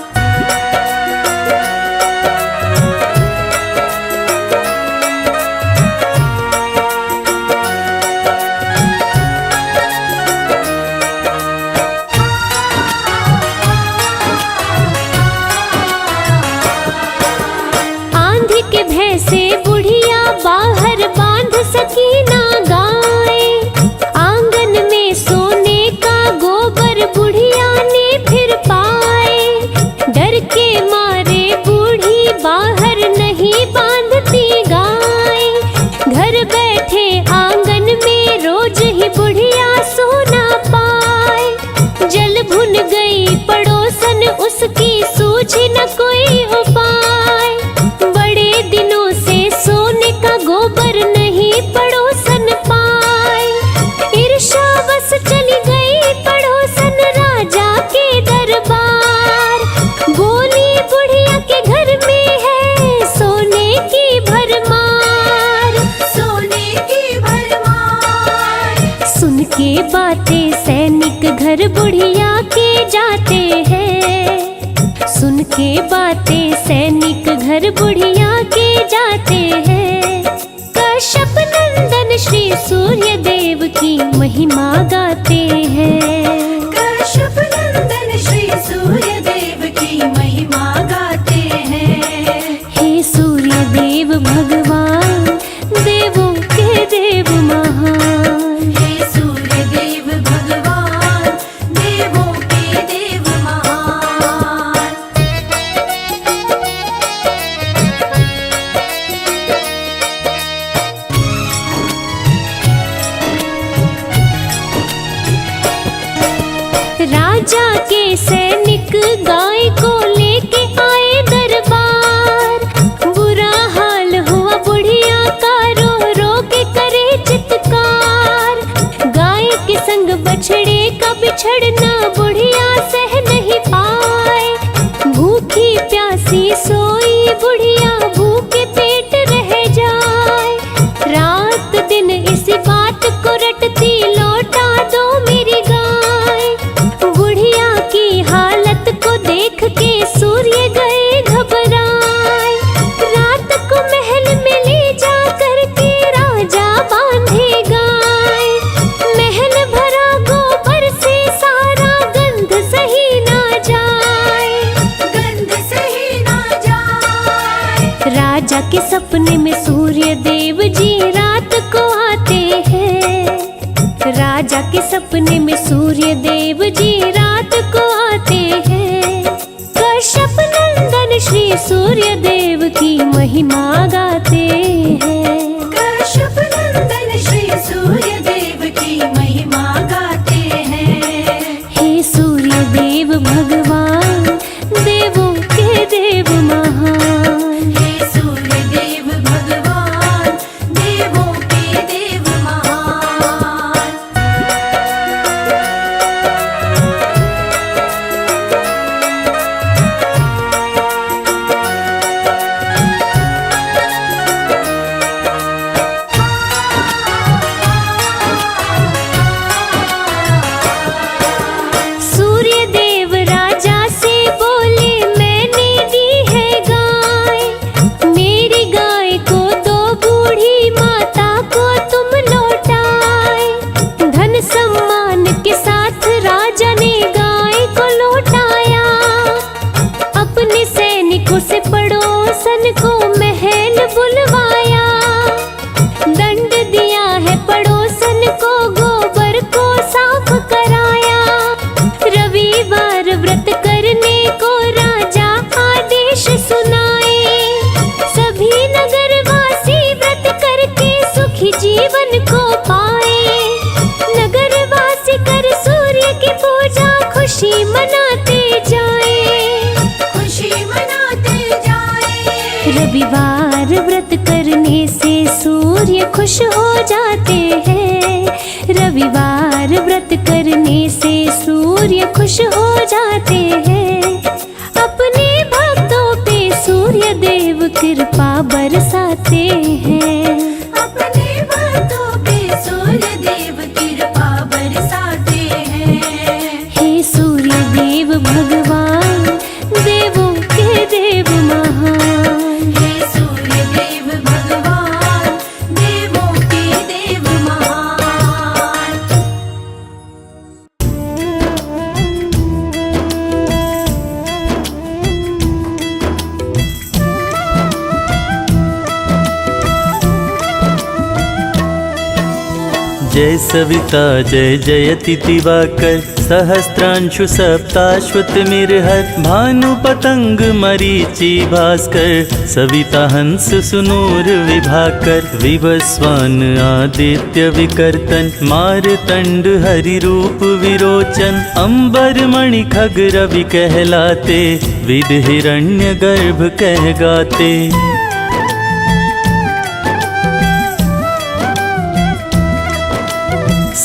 बातें सैनिक घर बुढ़िया के जाते हैं। सुन के बातें सैनिक घर बुढ़िया के जाते हैं। कश्यप नंदन श्री सूर्य देव की महिमा गाते हैं। कश्यप नंदन श्री सूर्य देव की महिमा गाते हैं। हे सूर्य देव भगवान, देवों के देव महान। हे सूर्य देव भगवान, देवों के देव महान। राजा के सैनिक गाय को लेके आए दरबार। बुरा हाल हुआ बुढ़िया का, रो रो के करे चित्कार। गाय के संग बछड़े का बिछड़ना बुढ़िया सह नहीं पाए। भूखी प्यासी सोई बुढ़िया भूखे पेट रह जाए। रात दिन इसी बात को रटती, लौटा दो मेरी गाय। बुढ़िया की हालत को देख के सूर्य गए घबराए। रात को महल में ले जा करके राजा बांधे गाय। महल भरा गोबर से सारा गंध सही ना जाए। गंध सही ना जाए। राजा के सपने में सूर्य देव जी रात को आते हैं। राजा के सपने में सूर्य देव जी रात को आते हैं। कश्यप नंदन श्री सूर्य देव की महिमा गाते हैं। कश्यप नंदन श्री सूर्य देव की महिमा गाते हैं। हे सूर्य देव भगवान, देवों के देव महान। हे सूर्य देव भगवान, देवों के देव महान। सूर्य देव राजा से बोले, मैंने दी है गाय। मेरी गाय को दो, बूढ़ी माता को तुम लौटाए। धन सम्मान के साथ राजा ने गाय को लौटाया। अपने सैनिकों से पड़ोसन को महल बुलवाया। दंड दिया है पड़ोसन को, गोबर को साफ कराया। रविवार व्रत करने को राजा आदेश सुनाए। सभी नगरवासी व्रत करके सुखी जीवन को पाए। नगरवासी कर सूर्य की पूजा, खुशी मनाते जाए। खुशी मनाते जाए। रविवार व्रत करने से सूर्य खुश हो जाते हैं। रविवार व्रत करने से सूर्य खुश हो जाते हैं। अपने भक्तों पे सूर्य देव कृपा बरसाते हैं। अपने भक्तों पे सूर्य देव कृपा बरसाते हैं। हे सूर्य देव भगवान, देवों के देव महान। हे सूर्य देव भगवान, देवों के देव महान। जय सविता जय जयति दिवाकर, सहस्त्रांशु सप्ताश्वतमिर्हर। भानु पतंग मरीचि भास्कर, सविता हंस सुनूर विभाकर। विवस्वान आदित्य विकर्तन, मारतंड हरि रूप विरोचन। अंबर मणि खग रवि कहलाते, विद हिरण्य गर्भ कह गाते।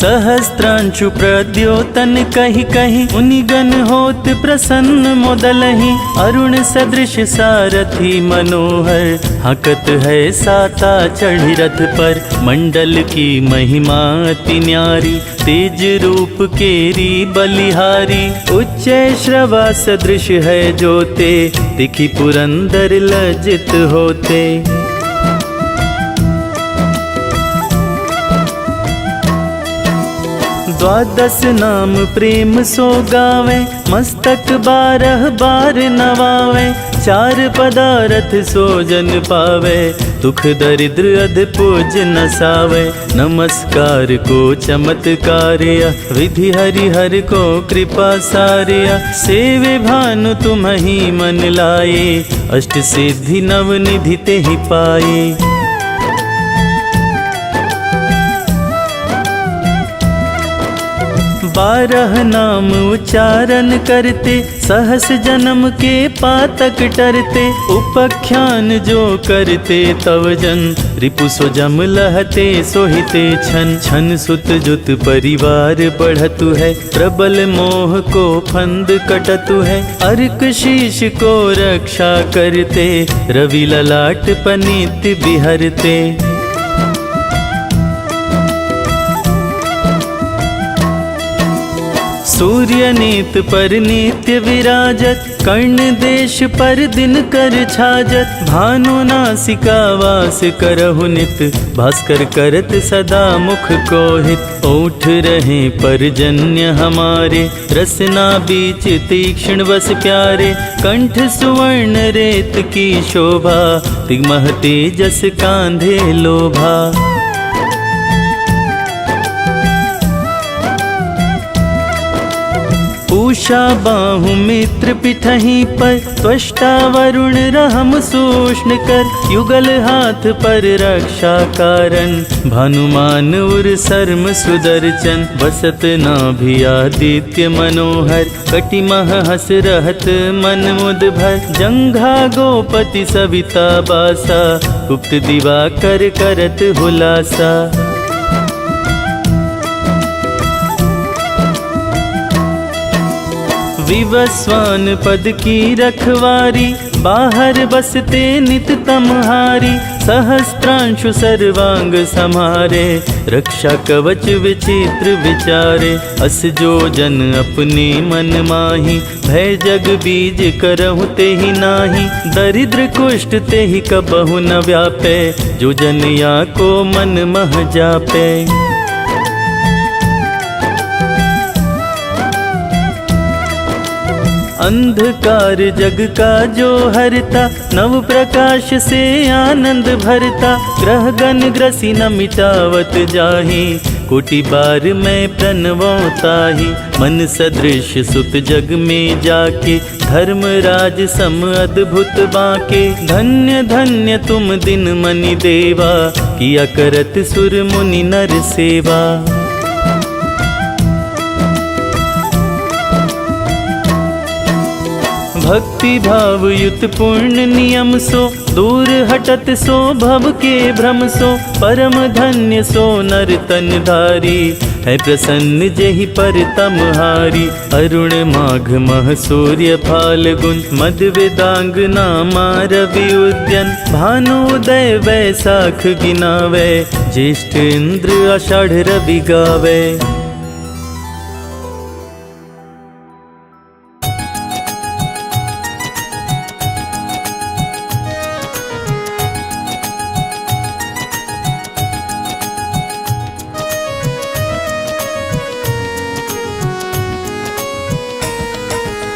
सहस्त्रांशु प्रद्योतन कहि कहि मुनिगण होत प्रसन्न मोदलहि। अरुण सदृश सारथी मनोहर हकत है साता चढ़ी रथ पर। मंडल की महिमा अति न्यारी तेज रूप केरी बलिहारी। उच्च श्रवा सदृश है जोते दिखि पुरंदर लज्जित होते। द्वादश नाम प्रेम सो गावे मस्तक 12 बार नवावे। 4 पदारथ सो जन पावे दुख दरिद्र अध पूज नसावे। नमस्कार को चमत्कार्य विधि हरिहर को कृपा सार्य। सेवे भानु तुम ही मन लाए अष्ट सिद्धि नव निधि ते ही पाए। 12 नाम उच्चारण करते सहस जन्म के पातक टरते। उपख्यान जो करते तव जन रिपु सो जम लहते सोहिते छन। छन सुत जुत परिवार बढ़तु है प्रबल मोह को फंद कटतु है। अर्क शीश को रक्षा करते रवि ललाट पनीत बिहरते। सूर्य नीत पर नित्य विराजत कर्ण देश पर दिन कर छाजत। भानु नासिका वास करहु नित भास्कर करत सदा मुख को हित। ओठ रहे परजन्य हमारे रसना बीच तीक्ष्ण वस प्यारे। कंठ सुवर्ण रेत की शोभा तिगमह तेजस कांधे लोभा। पूषा बाहु मित्र पिठही पर त्वष्टा वरुण रहम सूष्ण कर। युगल हाथ पर रक्षा कारण भानुमान उर सर्म सुदर्शन। बसत नाभि आदित्य मनोहर कटिमह हस रहत मन मुद भर। जंघा गोपति सविता बासा गुप्त दिवाकर करत हुलासा। विवस्वान पद की रखवारी बाहर बसते नित तमहारी। सहस्त्रांशु सर्वांग समारे रक्षा कवच विचित्र विचारे। अस जो जन अपने मन माही भय जग बीज करहु ते ही नाही। दरिद्र कुष्ठ ते ही कबहु न व्यापे जो जन या को मन मह जापे। अंधकार जग का जो हरता नव प्रकाश से आनंद भरता। ग्रह गण ग्रसी न मिटावत जाहि कोटि बार मैं प्रणवताहि। मन सदृश सुत जग में जाके धर्मराज सम अद्भुत बाके। धन्य धन्य तुम दिन मनि देवा किया करत सुर मुनि नर सेवा। भक्ति भाव युत पूर्ण नियम सो दूर हटत सो भव के भ्रम सो। परम धन्य सो नर तन धारी है प्रसन्न जेहि पर तमहारी। अरुण माघ मह सूर्य फाल्गुन मद वेदांग नामा रवि उद्यन। भानुदय वैसाख गिनावे ज्येष्ठ इंद्र आषाढ़ रवि गावे।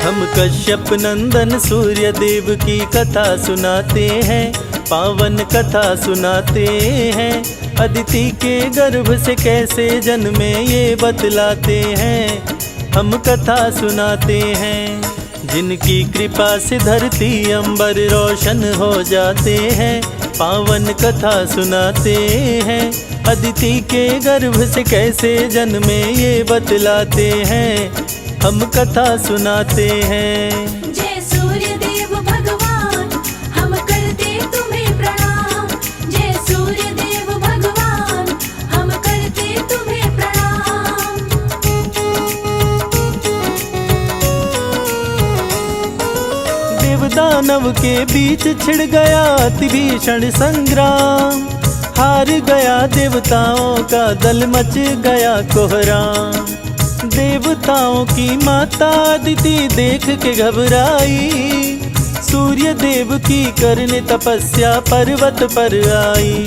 हम कश्यप नंदन सूर्य देव की कथा सुनाते हैं। पावन कथा सुनाते हैं। अदिति के गर्भ से कैसे जन्मे ये बतलाते हैं। हम कथा सुनाते हैं। जिनकी कृपा से धरती अंबर रोशन हो जाते हैं। पावन कथा सुनाते हैं। अदिति के गर्भ से कैसे जन्मे ये बतलाते हैं। हम कथा सुनाते हैं। जय सूर्य देव भगवान हम करते तुम्हें प्रणाम। जय सूर्य देव भगवान हम करते तुम्हें प्रणाम। दानव के बीच छिड़ गया अति भीषण संग्राम। हार गया देवताओं का दल, मच गया कोहराम। देवताओं की माता अदिति देख के घबराई, सूर्य देव की करने तपस्या पर्वत पर आई।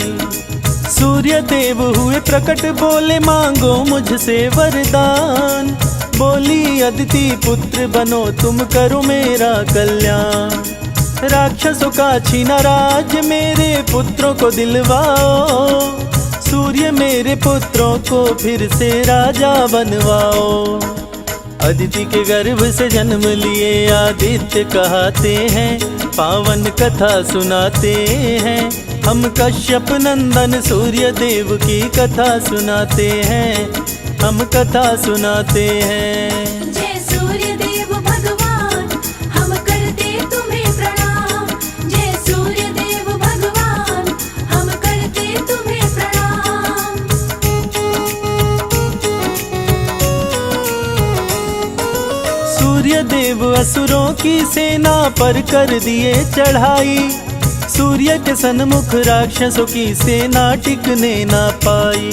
सूर्य देव हुए प्रकट, बोले मांगो मुझसे वरदान। बोली अदिति पुत्र बनो तुम, करो मेरा कल्याण। राक्षसों का छीना राज, मेरे पुत्रों को दिलवाओ। सूर्य मेरे पुत्रों को फिर से राजा बनवाओ। अदिति के गर्भ से जन्म लिए आदित्य कहते हैं, पावन कथा सुनाते हैं। हम कश्यप नंदन सूर्य देव की कथा सुनाते हैं, हम कथा सुनाते हैं। जय सूर्य देव भगवान, हम करते तुम्हें प्रणाम। जय सूर्य देव भगवान, हम करते तुम्हें प्रणाम। सूर्य देव असुरों की सेना पर कर दिए चढ़ाई। सूर्य के सन्मुख राक्षसों की सेना टिकने ना पाई।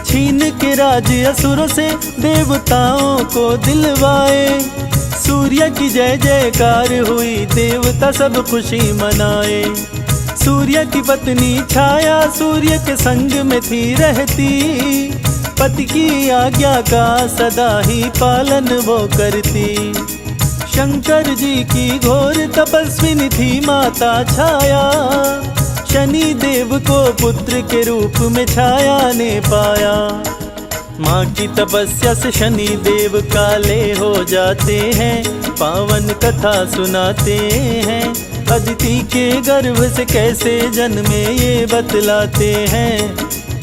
छीन के राज असुरों से देवताओं को दिलवाए। सूर्य की जय जयकार हुई, देवता सब खुशी मनाए। सूर्य की पत्नी छाया सूर्य के संग में थी रहती। पति की आज्ञा का सदा ही पालन वो करती। शंकर जी की घोर तपस्विनी थी माता छाया। शनि देव को पुत्र के रूप में छाया ने पाया। माँ की तपस्या से शनि देव काले हो जाते हैं, पावन कथा सुनाते हैं। अदिति के गर्भ से कैसे जन्मे ये बतलाते हैं,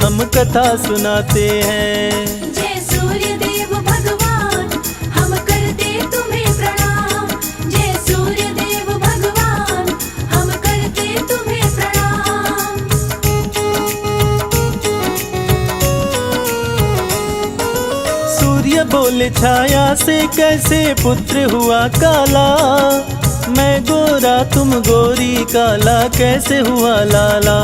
हम कथा सुनाते हैं। जय सूर्य देव भगवान, हम करते तुम्हें प्रणाम। जय सूर्य देव भगवान, हम करते तुम्हें प्रणाम। सूर्य बोले छाया से कैसे पुत्र हुआ काला। मैं गोरा तुम गोरी, काला कैसे हुआ लाला।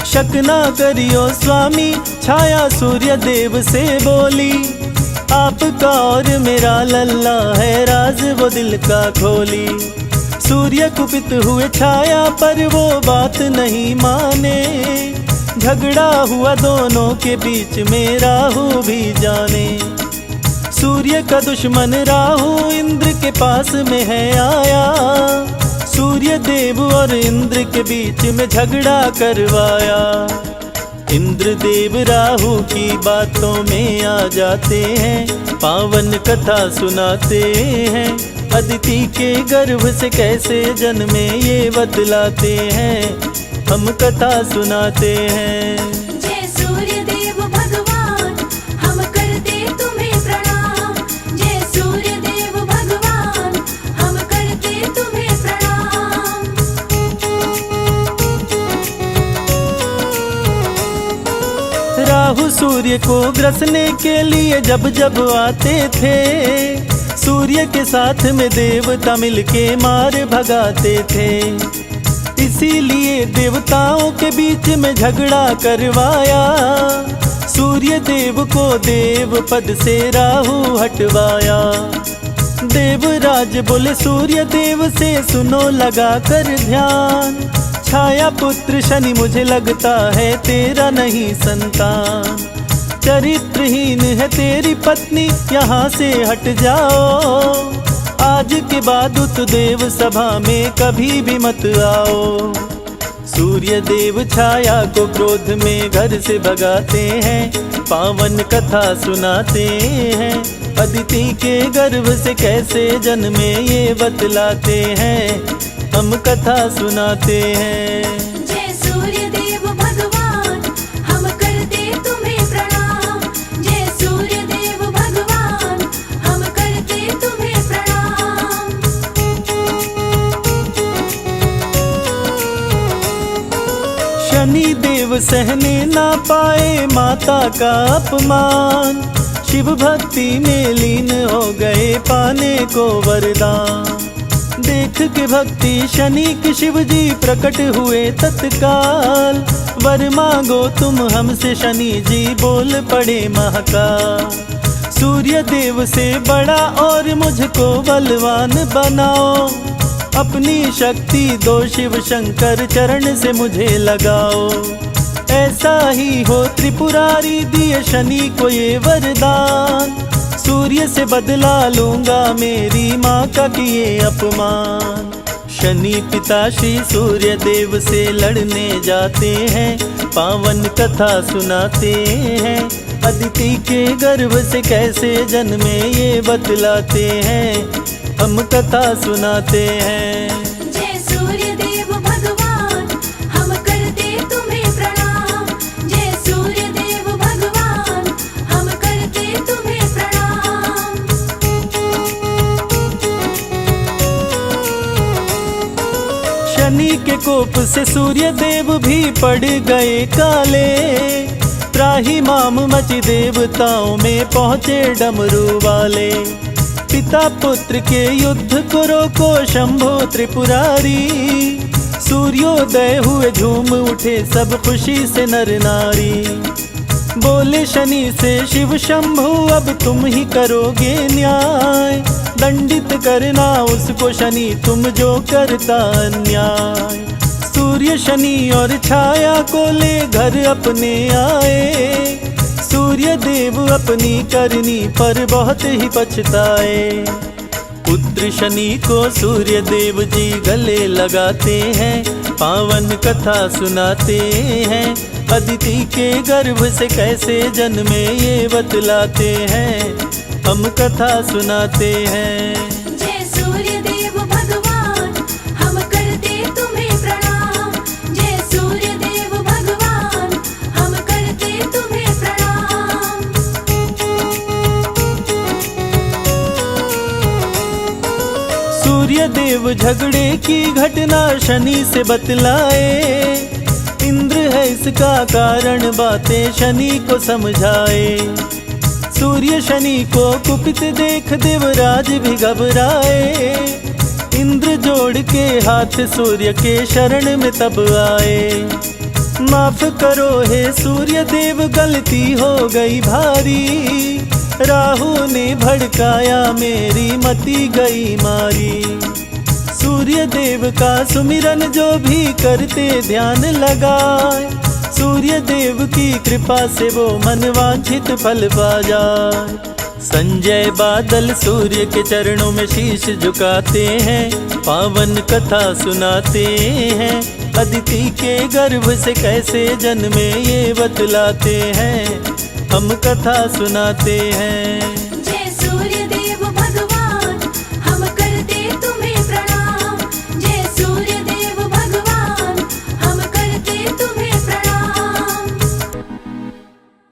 शक ना करियो स्वामी, छाया सूर्य देव से बोली। आपका और मेरा लल्ला है, राज वो दिल का खोली। सूर्य कुपित हुए छाया पर वो बात नहीं माने। झगड़ा हुआ दोनों के बीच में, राहु भी जाने। सूर्य का दुश्मन राहु इंद्र के पास में है आया। सूर्य देव और इंद्र के बीच में झगड़ा करवाया। इंद्र देव राहु की बातों में आ जाते हैं, पावन कथा सुनाते हैं। अदिति के गर्भ से कैसे जन्मे ये बतलाते हैं, हम कथा सुनाते हैं। जय सूर्य देव भगवान, हम करते तुम्हें प्रणाम। जय सूर्य देव भगवान, हम करते तुम्हें प्रणाम। राहु सूर्य को ग्रसने के लिए जब जब आते थे, सूर्य के साथ में देवता मिलके मार भगाते थे। इसीलिए देवताओं के बीच में झगड़ा करवाया। सूर्य देव को देव पद से राहु हटवाया। देवराज बोले सूर्य देव से, सुनो लगा कर ध्यान। छाया पुत्र शनि मुझे लगता है तेरा नहीं संतान। चरित्रहीन है तेरी पत्नी, यहाँ से हट जाओ। आज के बाद उत देव सभा में कभी भी मत आओ। सूर्य देव छाया को क्रोध में घर से भगाते हैं, पावन कथा सुनाते हैं। अदिति के गर्भ से कैसे जन्मे ये बतलाते हैं, हम कथा सुनाते हैं। जय सूर्य देव भगवान, हम करते तुम्हें प्रणाम। जय सूर्य देव भगवान, हम करते तुम्हें प्रणाम। शनि देव सहने ना पाए माता का अपमान। शिव भक्ति में लीन हो गए, पाने को वरदान। देख के भक्ति शनि की शिव जी प्रकट हुए तत्काल। वर मांगो तुम हमसे शनि जी बोल पड़े महाकाल। सूर्य देव से बड़ा और मुझको बलवान बनाओ, अपनी शक्ति दो शिव शंकर चरण से मुझे लगाओ। ऐसा ही हो त्रिपुरारी दिए शनि को ये वरदान, सूर्य से बदला लूंगा मेरी माँ का किए अपमान। शनि पिता श्री सूर्य देव से लड़ने जाते हैं, पावन कथा सुनाते हैं। अदिति के गर्भ से कैसे जन्मे ये बतलाते हैं, हम कथा सुनाते हैं। जय सूर्य देव भगवान हम करते तुम्हें प्रणाम। जय सूर्य देव भगवान हम करते तुम्हें प्रणाम। शनि के कोप से सूर्य देव भी पड़ गए काले, त्राही माम मची देवताओं में पहुँचे डमरू वाले। पिता पुत्र के युद्ध को रोको शंभो त्रिपुरारी, सूर्योदय हुए झूम उठे सब खुशी से नर नारी। बोले शनि से शिव शंभु अब तुम ही करोगे न्याय, दंडित करना उसको शनि तुम जो करता अन्याय। सूर्य शनि और छाया को ले घर अपने आए, सूर्य देव अपनी करनी पर बहुत ही पछताए। पुत्र शनि को सूर्य देव जी गले लगाते हैं, पावन कथा सुनाते हैं। अदिति के गर्भ से कैसे जन्मे ये बतलाते हैं, हम कथा सुनाते हैं। जय सूर्य देव भगवान हम करते तुम्हें प्रणाम। जय सूर्य देव भगवान हम करते तुम्हें प्रणाम। सूर्य देव झगड़े की घटना शनि से बतलाए, इंद्र है इसका कारण बातें शनि को समझाए। सूर्य शनि को कुपित देख देवराज भी घबराए, इंद्र जोड़ के हाथ सूर्य के शरण में तब आए। माफ करो हे सूर्य देव गलती हो गई भारी, राहु ने भड़काया मेरी मति गई मारी। सूर्य देव का सुमिरन जो भी करते ध्यान लगाए, सूर्य देव की कृपा से वो मनवांछित फल पा जाए। संजय बादल सूर्य के चरणों में शीश झुकाते हैं, पावन कथा सुनाते हैं। अदिति के गर्भ से कैसे जन्मे ये बतलाते हैं, हम कथा सुनाते हैं।